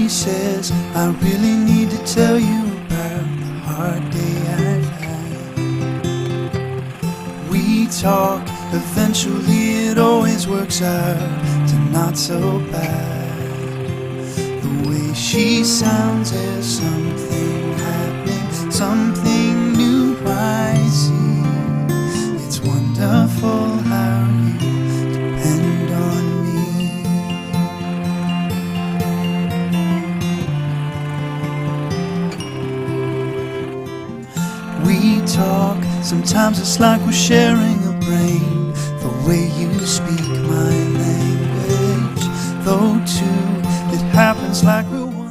She says, I really need to tell you about the hard day I've had. We talk, eventually it always works out to not so bad. The way she sounds, there's something happening, something new I see. It's wonderful how you depend on me. We talk, sometimes it's like we're sharing a brain. The way you speak my language, though too, it happens like we're one.